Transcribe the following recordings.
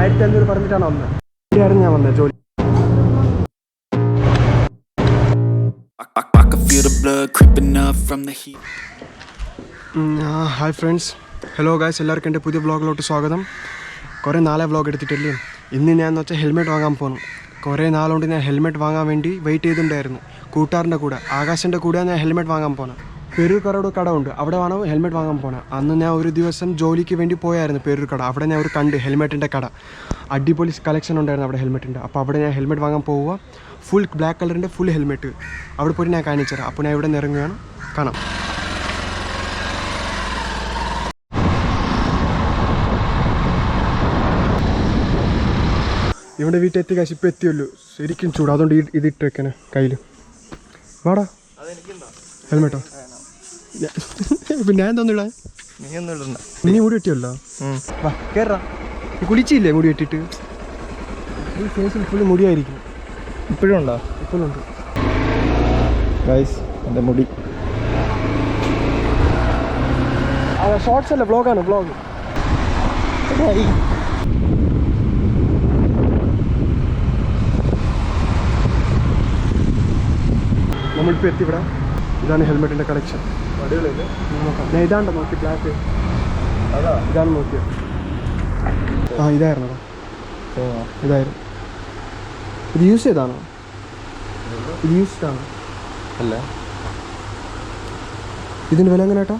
1500 പറഞ്ഞിട്ടാണ് വന്നത്. ഇവിടെയായിരുന്നു ഞാൻ വന്നത് ജോലി. ഹായ് ഫ്രണ്ട്സ്, ഹലോ ഗായ്സ്, എല്ലാവർക്കും എൻ്റെ പുതിയ വ്ളോഗിലോട്ട് സ്വാഗതം. കുറേ നാളെ വ്ളോഗ് എടുത്തിട്ടില്ലേ. ഇന്ന് ഞാൻ എന്ന് വെച്ചാൽ ഹെൽമെറ്റ് വാങ്ങാൻ പോകുന്നു. കുറേ നാളുകൊണ്ട് ഞാൻ ഹെൽമെറ്റ് വാങ്ങാൻ വേണ്ടി വെയിറ്റ് ചെയ്തിട്ടുണ്ടായിരുന്നു. കൂട്ടുകാരൻ്റെ കൂടെ, ആകാശിൻ്റെ കൂടെ ഞാൻ ഹെൽമെറ്റ് വാങ്ങാൻ പോകുന്നത്. പേരൂർക്കട കട ഉണ്ട്, അവിടെ വേണം ഹെൽമെറ്റ് വാങ്ങാൻ പോകുന്നത്. അന്ന് ഞാൻ ഒരു ദിവസം ജോലിക്ക് വേണ്ടി പോയായിരുന്നു പേരൂർക്കട. അവിടെ ഞാൻ ഒരു കണ്ട് ഹെൽമെറ്റിൻ്റെ കട, അടിപൊളി കളക്ഷൻ ഉണ്ടായിരുന്നു അവിടെ ഹെൽമെറ്റിൻ്റെ. അപ്പോൾ അവിടെ ഞാൻ ഹെൽമെറ്റ് വാങ്ങാൻ പോവുക. ഫുൾ ബ്ലാക്ക് കളറിൻ്റെ ഫുൾ ഹെൽമെറ്റ് അവിടെ പോയിട്ട് ഞാൻ കാണിച്ചു തരാം. അപ്പോൾ ഞാൻ ഇവിടെ നിന്ന് ഇറങ്ങുകയാണ്, കാണാം. ഇവിടെ വീട്ടിലെത്തി കാശ് ഇപ്പം എത്തിയല്ലോ. ശരിക്കും ചൂട്, അതുകൊണ്ട് ഇതിട്ട് വെക്കണേ കയ്യിൽ. വാടാ, ഹെൽമെറ്റോ? പിന്നെ ഞാൻ തോന്നില്ല, നീ മുടി വെട്ടിയല്ലോ. വാ കയറാ. കുളിച്ചില്ലേ മുടി വെട്ടിയിട്ട്? ഈ ഫേസിൽ ഫുള്ള് മുടിയായിരിക്കും. ഇപ്പോഴും ഉണ്ടോ? ഇപ്പോഴും ഉണ്ട് ഗൈസ്, എൻ്റെ മുടി. ഷോർട്സ് അല്ല, വ്ളോഗാണ്, വ്ളോഗ്. നമ്മളിപ്പോൾ എത്തിവിടാം. ഇതാണ് ഹെൽമെറ്റിൻ്റെ കളക്ഷൻ. ഞാൻ ഇതാണ്ടോ നോക്കി, ബ്ലാക്ക് ഇതാണ് നോക്കിയത്. ഇതായിരുന്നോ? ഇതായിരുന്നു. ഇത് യൂസ് ചെയ്താണോ? ഇത് യൂസ്ഡാണോ? അല്ല. ഇതിൻ്റെ വില എങ്ങനെ ഏട്ടാ?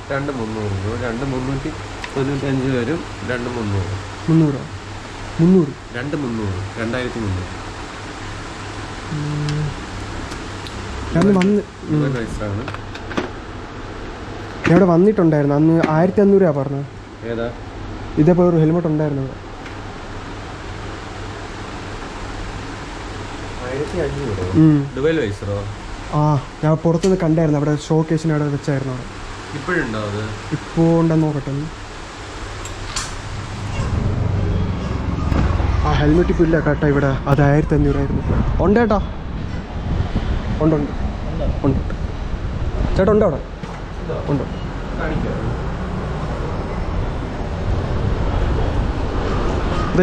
2,300, 2,395 വരും. 2,300. 300? 300? 2,300, 2,300. ഞാൻ ഇവിടെ വന്നിട്ടുണ്ടായിരുന്നു അന്ന്. 1,500 പറഞ്ഞത്. ഏതാ? ഇതേപോലെ ഒരു ഹെൽമെറ്റ് ഉണ്ടായിരുന്നു ഇവിടെ. 1,500 വൈസറോ? ഞാൻ പുറത്തുനിന്ന് കണ്ടായിരുന്നു, അവിടെ ഷോ കേസിന് അവിടെ വെച്ചായിരുന്നു. അവിടെ ഇപ്പോഴുണ്ടോ അത്? ഇപ്പോൾ ഉണ്ടെന്ന് നോക്കട്ടെ. ഹെൽമെറ്റ് ഇപ്പോൾ ഇല്ല കേട്ടോ ഇവിടെ. അത് 1,500 ആയിരുന്നു. ഉണ്ട് കേട്ടോ, ഉണ്ട് ഉണ്ട് ഉണ്ട്. ചേട്ടാ ഉണ്ടോ അവിടെ? ഉണ്ട്.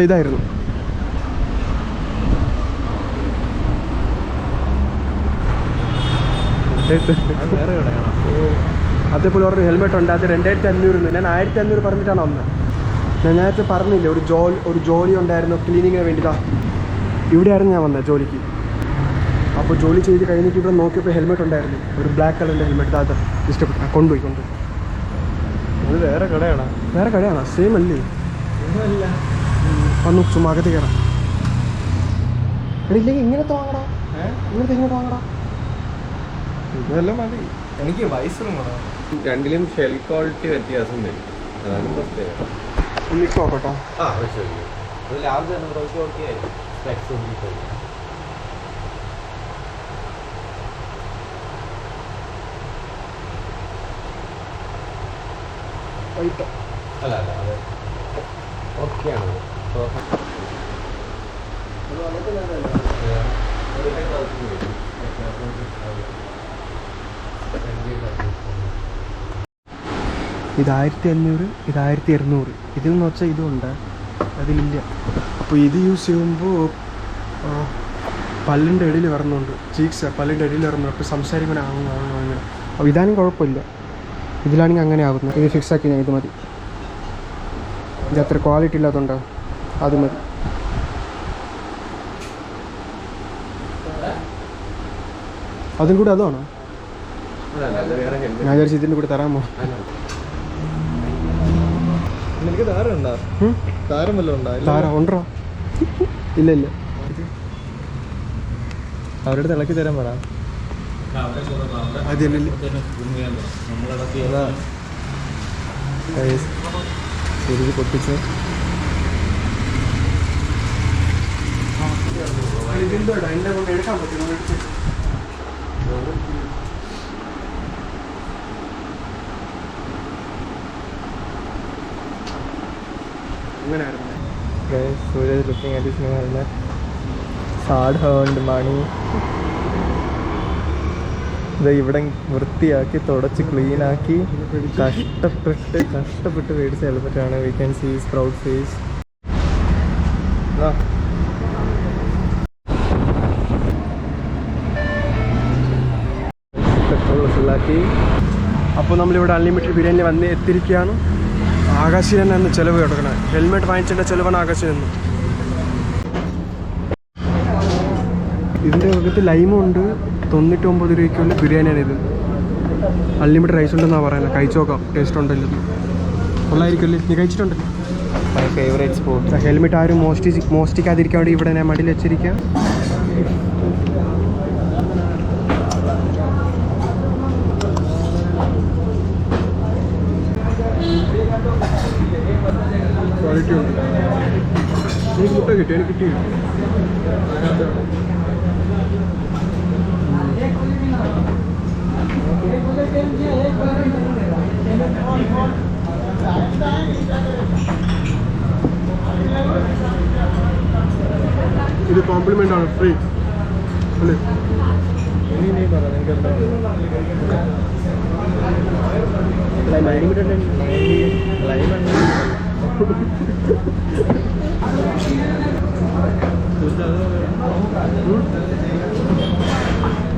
ഇതായിരുന്നു. അതേപോലെ ഒരു ഹെൽമെറ്റ് ഉണ്ട്, അത് 2,500. ഞാൻ 1,500 പറഞ്ഞിട്ടാണ് വന്നത്. ഞാൻ നേരത്തെ പറഞ്ഞില്ലേ ഒരു ജോലി ഉണ്ടായിരുന്നു ക്ലീനിങ്ങിന് വേണ്ടിയിട്ടാണ്. ഇവിടെയായിരുന്നു ഞാൻ വന്നത് ജോലിക്ക്. അപ്പോൾ ജോലി ചെയ്ത് കഴിഞ്ഞിട്ട് ഇവിടെ നോക്കിയപ്പോൾ ഹെൽമെറ്റ് ഉണ്ടായിരുന്നു, ഒരു ബ്ലാക്ക് കളറിൻ്റെ ഹെൽമെറ്റ്. അത് ഇഷ്ടപ്പെട്ടു, കൊണ്ടുപോയി. അത് വേറെ കടയാണോ? വേറെ കടയാണോ? സെയിം അല്ലേ? വന്നു, ചുമ്മാ അകത്ത് കയറാം. ഇല്ലെങ്കിൽ ഇങ്ങനത്തെ വാങ്ങടാ, ഇങ്ങോട്ട് വാങ്ങടാ. ഇതെല്ലാം മതി. എനിക്ക് വൈസറും വേണം. രണ്ടിലും ഷെൽ ക്വാളിറ്റി വ്യത്യാസം വരും, അതാണ് പ്രത്യേകത. മിക്സ് നോക്കട്ടോ. ശരി. അത് ലാർജ് ആണ്, ഓക്കെ. സ്പെക്സ് അല്ല അല്ല, അത് ഓക്കെയാണ്. ഇത് 1,500, ഇത് 1,200. ഇതിലെന്ന് വെച്ചാൽ ഇതുണ്ട്, അതിലില്ല. അപ്പോൾ ഇത് യൂസ് ചെയ്യുമ്പോൾ പല്ലിൻ്റെ ഇടയിൽ വരുന്നുണ്ട്, ചീക്സ് പല്ലിൻ്റെ ഇടയിൽ വരുന്നുണ്ട്. അപ്പോൾ സംസാരിക്കാൻ അങ്ങനെ. അപ്പോൾ ഇതാണെങ്കിൽ കുഴപ്പമില്ല, ഇതിലാണെങ്കിൽ അങ്ങനെ ആകുന്നത്. ഇത് ഫിക്സ് ആക്കി ഞാൻ, ഇത് മതി. ഇത് അത്ര ക്വാളിറ്റി ഇല്ലാത്തതുണ്ടോ, അത് മതി. അതും കൂടെ അതാണോ? ഞാൻ വിചാരിച്ചു ഇതിൻ്റെ കൂടെ തരാമോ? നിനക്ക് താരമുണ്ടോ? താരം വല്ലതും ഉണ്ടോ? താരം ഉണ്ടോ? ഇല്ല ഇല്ല. അവരുടെ തിളക്കി തരാൻ പറ. ശരി, പൊട്ടിച്ച് എടുക്കാൻ പറ്റും. Suraj is looking at his new helmet. Hard earned money. ഇവിടെ വൃത്തിയാക്കി തുടച്ച് ക്ലീനാക്കി കഷ്ടപ്പെട്ട് മേടിച്ച ഹെൽമെറ്റാണ്. We can see his proud face. Petrol ഫുള്ളാക്കി. അപ്പോൾ നമ്മളിവിടെ അൺലിമിറ്റഡ് ബിരിയാണി വന്ന് എത്തിയിരിക്കുകയാണ്. ആകാശിന് തന്നെ ചിലവ് കൊടുക്കണം. ഹെൽമെറ്റ് വാങ്ങിച്ചതിൻ്റെ ചിലവാണ് ആകാശിന്. ഇതിൻ്റെ അകത്ത് ലൈമും ഉണ്ട്. 99 രൂപയ്ക്കുള്ള ബിരിയാണിയാണിത്. അൺലിമിറ്റഡ് റൈസ് ഉണ്ടെന്നാണ് പറയുന്നത്. കഴിച്ചു നോക്കാം, ടേസ്റ്റ് ഉണ്ടല്ലോ. കൊള്ളായിരിക്കുമല്ലേ? നീ കഴിച്ചിട്ടുണ്ടല്ലോ? My favourite spot. ഹെൽമെറ്റ് ആരും മോഷ്ടിക്കാതിരിക്കാൻ വേണ്ടി ഇവിടെ ഞാൻ മടിയിൽ വെച്ചിരിക്കാം. ക്വാളിറ്റി ഉണ്ട്. നീ മുട്ട കിട്ടി, എനിക്ക് കിട്ടിയില്ല. ഇത് കോംപ്ലിമെൻ്റ് ആണ്, ഫ്രീ അല്ലേ?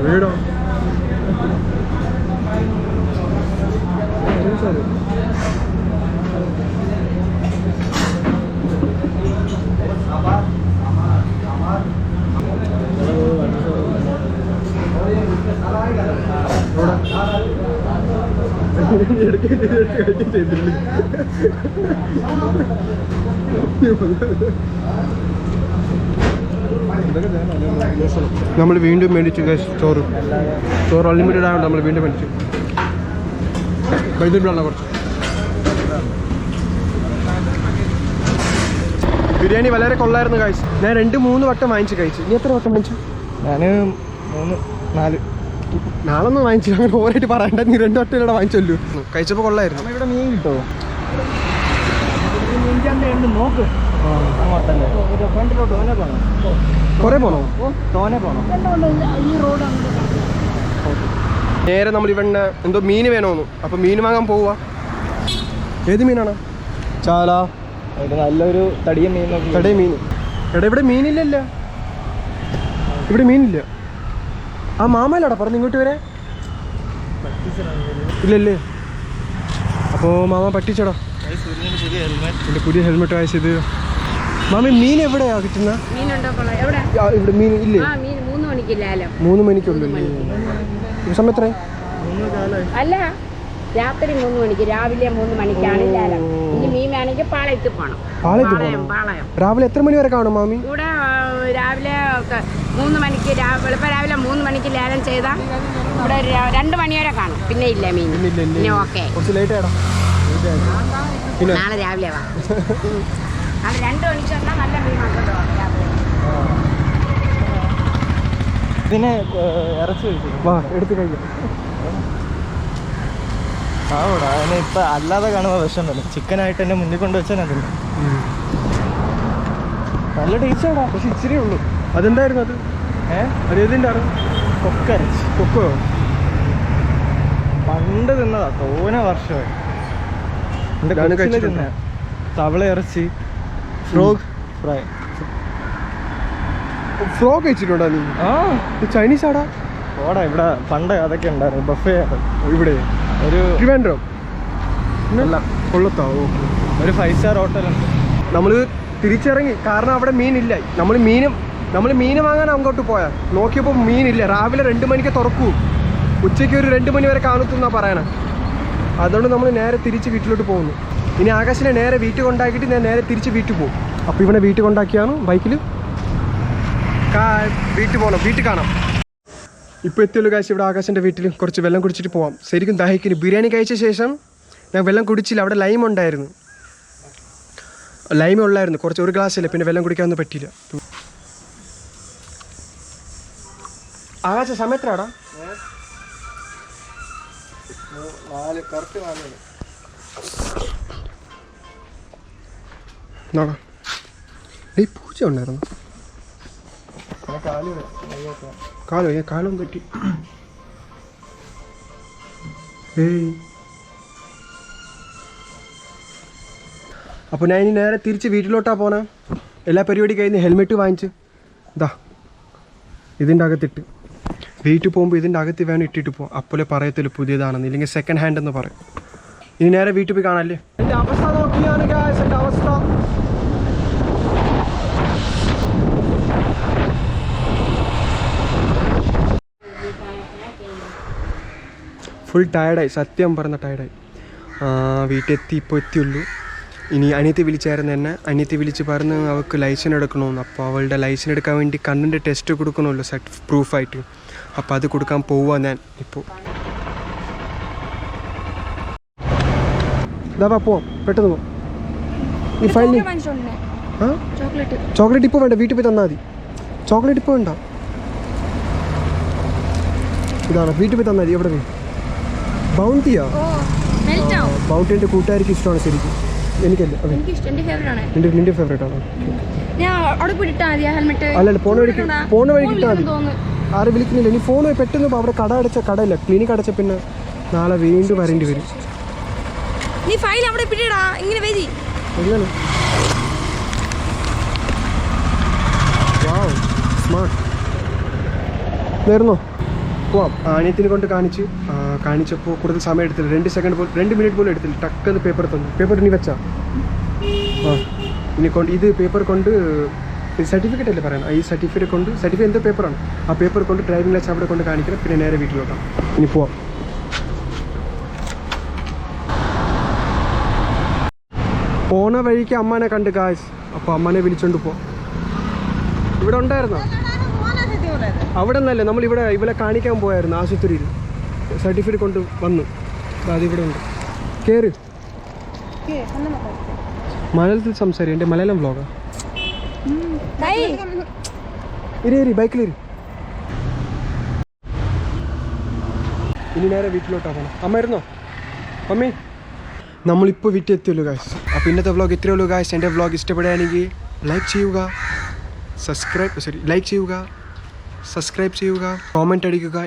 വീടോ നമ്മൾ വീണ്ടും മേടിച്ചു ചോറ് അൺലിമിറ്റഡ് ആയതുകൊണ്ട് നമ്മൾ വീണ്ടും മേടിച്ചു. വൈദ്യുതിയാണ് കുറച്ച്. ബിരിയാണി വളരെ കൊള്ളായിരുന്നു കാഴ്ച. ഞാൻ 2-3 വട്ടം വാങ്ങിച്ച് കഴിച്ചു. നീ എത്ര വട്ടം വാങ്ങിച്ചു? ഞാൻ 3-4 നാളൊന്നും വാങ്ങിച്ചില്ല. അങ്ങനെ ഓവറായിട്ട് പറയണ്ട. നീ 2 വട്ടം ഇവിടെ വാങ്ങിച്ചല്ലോ. കഴിച്ചപ്പോൾ കൊള്ളായിരുന്നു. ഇവിടെ മീൻ കിട്ടുമോ? നോക്ക് കുറേ പോണോ? തോനെ പോണോ? നേരെ നമ്മൾ ഇവിടെ എന്തോ മീൻ വേണമെന്നു. അപ്പോൾ മീൻ വാങ്ങാൻ പോവുക. ഏത് മീനാണ്? ചാല. നല്ലൊരു തടിയ മീൻ. തടിയ മീൻ. എടാ ഇവിടെ മീനില്ലല്ലോ. ഇവിടെ മീനില്ല. ആ മാമയിലാടാ പറഞ്ഞു ഇങ്ങോട്ട് വരെ. ഇല്ലല്ലേ? അപ്പോൾ മാമ പറ്റിച്ചടാ. എൻ്റെ പുതിയ ഹെൽമെറ്റ് വായിച്ചത്. മാമി മീൻ എവിടെയാ കിട്ടുന്ന? ഇവിടെ മീൻ ഇല്ലേ? 3 മണിക്കുള്ളൂ. സമയം എത്ര? അല്ല, രാത്രി 3 മണിക്ക്. രാവിലെ 3 മണിക്കാണ് ലേലം. ഇനി മീൻ വേണമെങ്കിൽ പാളയത്ത് പോകണം. പാളയം. രാവിലെ എത്ര മണി വരെ കാണും മാമി? ഇവിടെ രാവിലെ 3 മണിക്ക് രാവിലെ 3 മണിക്ക് ലേലം ചെയ്താൽ ഇവിടെ 2 മണി വരെ കാണും. പിന്നെ ഇല്ല മീൻ. പിന്നെ ഓക്കെ. കുറച്ച് ലേറ്റ് ആയിടാ. നാളെ രാവിലെ വാ. നാളെ 2 മണിക്ക് വന്നാൽ നല്ല മീൻ മാത്രം രാവിലെ. ഇതിനെ ഇറച്ചി കഴിക്കും. വാ എടുത്ത് കഴിക്കാം. ആവൂടാ, അതിനെ ഇപ്പം അല്ലാതെ കാണുമ്പോൾ വിഷം തന്നെ. ചിക്കനായിട്ട് എന്നെ മുന്നിൽ കൊണ്ട് വെച്ചാൽ അതില്ല. നല്ല ടേസ്റ്റാടാ, പക്ഷെ ഇച്ചിരി ഉള്ളൂ. അതെന്തായിരുന്നു അത്? അതേതിൻ്റെ ആണ്? കൊക്കരച്ച്. കൊക്കോ? പണ്ട് തിന്നതാ, തോനെ വർഷമായി. തിന്ന തവള ഇറച്ചി, ഫ്രോഗ് ഫ്രൈ. ഫ്രോഗ് കഴിച്ചിട്ടുണ്ടോ നീ? ആ, ചൈനീസ് ആടാ. ഓടാ, ഇവിടെ പണ്ട് അതൊക്കെ ഉണ്ടായിരുന്നു. ബഫേ ഇവിടെ ഒരു ട്രിവാൻഡ്രം കൊള്ളത്താ. ഒരു 5 സ്റ്റാർ ഹോട്ടലുണ്ട്. നമ്മൾ തിരിച്ചിറങ്ങി, കാരണം അവിടെ മീനില്ല. നമ്മൾ മീൻ വാങ്ങാൻ അങ്ങോട്ട് പോയാൽ നോക്കിയപ്പോൾ മീനില്ല. രാവിലെ 2 മണിക്ക് തുറക്കൂ, ഉച്ചയ്ക്ക് ഒരു 2 മണി വരെ കാണുത്തുന്നാ പറയണേ. അതുകൊണ്ട് നമ്മൾ നേരെ തിരിച്ച് വീട്ടിലോട്ട് പോകുന്നു. ഇനി ആകാശിനെ നേരെ വീട്ടിൽ കൊണ്ടാക്കിയിട്ട് ഞാൻ നേരെ തിരിച്ച് വീട്ടിൽ പോകും. അപ്പോൾ ഇവിടെ വീട്ടിൽ കൊണ്ടാക്കിയാണ് ബൈക്കിൽ വീട്ടിൽ പോകണം. വീട്ടിൽ കാണാം. ഇപ്പോൾ എത്തിയുള്ളൂ കാശ്. ഇവിടെ ആകാശിൻ്റെ വീട്ടിൽ കുറച്ച് വെള്ളം കുടിച്ചിട്ട് പോവാം. ശരിക്കും ദാഹിക്കുന്നു. ബിരിയാണി കഴിച്ച ശേഷം ഞാൻ വെള്ളം കുടിച്ചില്ല. അവിടെ ലൈം ഉണ്ടായിരുന്നു. ലൈമേ ഉള്ളായിരുന്നു കുറച്ച്, ഒരു ഗ്ലാസ്സില്ല. പിന്നെ വെള്ളം കുടിക്കാനൊന്നും പറ്റിയില്ല. ആകാശ സമയത്തിനാടാ? 4 കറക്റ്റ് 4. നോടാ, ഈ പൂച്ച ഉണ്ടായിരുന്നു. കാലം തെറ്റി. അപ്പോൾ ഞാൻ ഇനി നേരെ തിരിച്ച് വീട്ടിലോട്ടാ പോണേ. എല്ലാ പരിപാടി കഴിഞ്ഞ് ഹെൽമെറ്റ് വാങ്ങിച്ച് ഇതാ ഇതിൻ്റെ അകത്തിട്ട് വീട്ടിൽ പോകുമ്പോൾ ഇതിൻ്റെ അകത്ത് വേണം ഇട്ടിട്ട് പോകും. അപ്പോലെ പറയത്തില്ല പുതിയതാണെന്ന്, ഇല്ലെങ്കിൽ സെക്കൻഡ് ഹാൻഡ് എന്ന് പറയും. ഇനി നേരെ വീട്ടിൽ പോയി കാണാല്ലേ. എൻ്റെ അവസ്ഥ നോക്കിയാണ് ഗായ്സ്, എൻ്റെ അവസ്ഥ. ഫുൾ ടയർഡായി, സത്യം പറഞ്ഞ ടയർഡായി. വീട്ടിലെത്തി ഇപ്പോൾ എത്തിയുള്ളൂ. ഇനി അനിയത്തി വിളിച്ചായിരുന്നു എന്നെ. അനിയത്തി വിളിച്ച് പറഞ്ഞ് അവൾക്ക് ലൈസൻസ് എടുക്കണമെന്ന്. അപ്പോൾ അവളുടെ ലൈസൻസ് എടുക്കാൻ വേണ്ടി കണ്ണിൻ്റെ ടെസ്റ്റ് കൊടുക്കണമല്ലോ പ്രൂഫായിട്ട്. അപ്പോൾ അത് കൊടുക്കാൻ പോവുക ഞാൻ ഇപ്പോൾ. ഇതാ പോവാം, പെട്ടെന്ന് പോവാം. ഈ ഫൈനലി ചോക്ലേറ്റ് ഇപ്പോൾ വേണ്ട, വീട്ടിൽ പോയി തന്നാൽ മതി. ചോക്ലേറ്റ് ഇപ്പോൾ വേണ്ട, ഇതാണ് വീട്ടിൽ പോയി തന്നാൽ മതി. എവിടെ പോയി? ബൗണ്ടിയാ? ബൗണ്ടിൻ്റെ കൂട്ടുകാർക്ക് ഇഷ്ടമാണ് ശരിക്കും, എനിക്കല്ല. നിന്റെ ഫേവറേറ്റ് ആണോ? അല്ലല്ല, പോണ വഴിക്ക് ഇട്ടാൽ മതി. ആരും വിളിക്കുന്നില്ല. നീ ഫോൺ പെട്ടെന്ന് അവിടെ കടയില്ല, ക്ലിനിക്ക് അടച്ച പിന്നെ നാളെ വീണ്ടും വരേണ്ടി വരും. നേർന്നോ പോവാം. അനിയത്തിനെ കൊണ്ട് കാണിച്ചപ്പോൾ കൂടുതൽ സമയം എടുത്തില്ല. 2 മിനിറ്റ് പോലും എടുത്തില്ല. ടക്കെന്ന് പേപ്പർ തന്നു. പേപ്പർ ഇനി വെച്ചാ ഇനി കൊണ്ട് ഇത് പേപ്പർ കൊണ്ട് സർട്ടിഫിക്കറ്റ് അല്ലേ പറയണം. ഈ സർട്ടിഫിക്കറ്റ് എന്തോ പേപ്പറാണ്. ആ പേപ്പർ കൊണ്ട് ഡ്രൈവിംഗ് ലൈസൻസ് അവിടെ കൊണ്ട് കാണിക്കണം. പിന്നെ നേരെ വീട്ടിലോട്ടാം. ഇനി പോവാം. പോണ വഴിക്ക് അമ്മനെ കണ്ട് ഗായ്സ്. അപ്പോൾ അമ്മനെ വിളിച്ചോണ്ട് പോവാം. ഇവിടെ ഉണ്ടായിരുന്നോ? അവിടെ നിന്നല്ലേ നമ്മൾ ഇവിടെ കാണിക്കാൻ പോയായിരുന്നു ആശുപത്രിയിൽ. സർട്ടിഫിക്കറ്റ് കൊണ്ട് വന്നു. അതിവിടെ ഉണ്ട്. കയറി മലയാളത്തിൽ സംസാരിക്കും. എൻ്റെ മലയാളം വ്ളോഗാ. ഇരി ബൈക്കിലിരി. ഇനി നേരെ വീട്ടിലോട്ടാ പോകണം. അമ്മ ഇരുന്നോ? മമ്മി, നമ്മളിപ്പോൾ വീട്ടിലെത്തിയല്ലോ ഗായ്സ്. അപ്പോൾ ഇന്നത്തെ വ്ളോഗ് ഇത്രയേ ഉള്ളൂ ഗായ്സ്. എൻ്റെ വ്ളോഗ് ഇഷ്ടപ്പെടുകയാണെങ്കിൽ സബ്സ്ക്രൈബ് ചെയ്യുക, കോമെൻറ്റ് അടിക്കുക.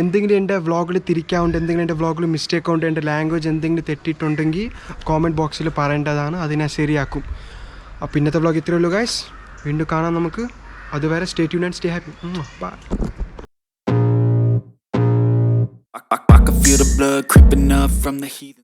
എന്തെങ്കിലും എൻ്റെ വ്ളോഗിൽ തിരിക്കാറുണ്ട്, എന്തെങ്കിലും എൻ്റെ വ്ളോഗിൽ മിസ്റ്റേക്ക് ഉണ്ട്, എൻ്റെ ലാംഗ്വേജ് എന്തെങ്കിലും തെറ്റിയിട്ടുണ്ടെങ്കിൽ കോമെൻറ്റ് ബോക്സിൽ പറയേണ്ടതാണ്. അത് ഞാൻ ശരിയാക്കും. അപ്പോൾ ഇന്നത്തെ വ്ളോഗ് ഇത്രയേ ഉള്ളൂ ഗായ്സ്. വീണ്ടും കാണാം നമുക്ക്. അതുവരെ stay tuned and stay happy. Bye. I can feel the blood creeping up from the heat.